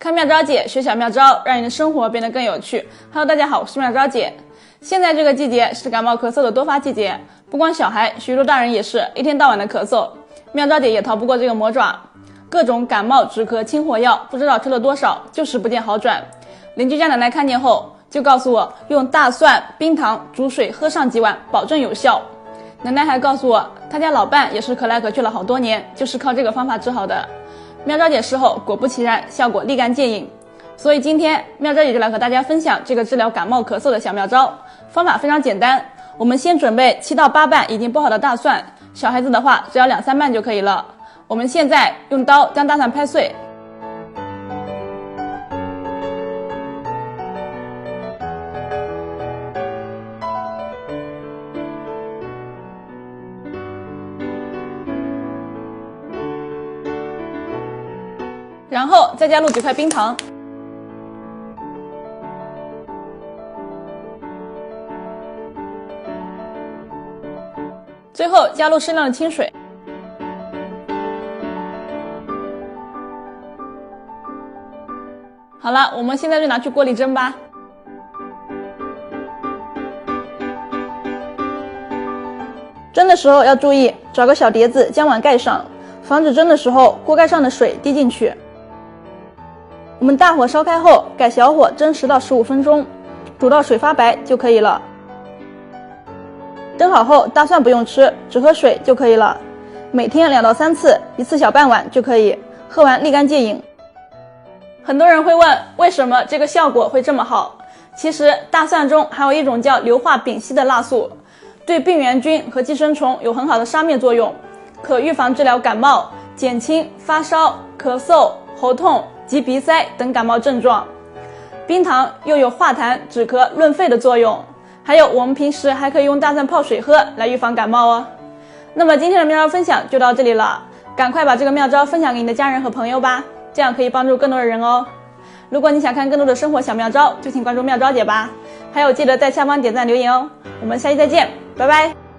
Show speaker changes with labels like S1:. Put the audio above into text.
S1: 看妙招姐学小妙招，让你的生活变得更有趣。Hello， 大家好，我是妙招姐。现在这个季节是感冒咳嗽的多发季节，不光小孩，许多大人也是一天到晚的咳嗽。妙招姐也逃不过这个魔爪，各种感冒止咳清火药，不知道吃了多少，就是不见好转。邻居家奶奶看见后就告诉我，用大蒜、冰糖煮水喝上几碗，保证有效。奶奶还告诉我，她家老伴也是咳来咳去了好多年，就是靠这个方法治好的。妙招姐事后果不其然，效果立竿见影。所以今天妙招姐就来和大家分享这个治疗感冒咳嗽的小妙招，方法非常简单。我们先准备7到8瓣已经剥好的大蒜，小孩子的话只要2、3瓣就可以了。我们现在用刀将大蒜拍碎，然后再加入几块冰糖，最后加入适量的清水。好了，我们现在就拿去锅里蒸吧。蒸的时候要注意，找个小碟子将碗盖上，防止蒸的时候锅盖上的水滴进去。我们大火烧开后，改小火蒸10到15分钟，煮到水发白就可以了。蒸好后，大蒜不用吃，只喝水就可以了。每天2到3次，1次小半碗就可以，喝完立竿见影。很多人会问，为什么这个效果会这么好？其实大蒜中含有一种叫硫化丙烯的辣素，对病原菌和寄生虫有很好的杀灭作用，可预防治疗感冒，减轻发烧、咳嗽、喉痛及鼻塞等感冒症状。冰糖又有化痰、止咳、润肺的作用，还有我们平时还可以用大蒜泡水喝来预防感冒哦。那么今天的妙招分享就到这里了，赶快把这个妙招分享给你的家人和朋友吧，这样可以帮助更多的人哦。如果你想看更多的生活小妙招，就请关注妙招姐吧，还有记得在下方点赞留言哦。我们下期再见，拜拜。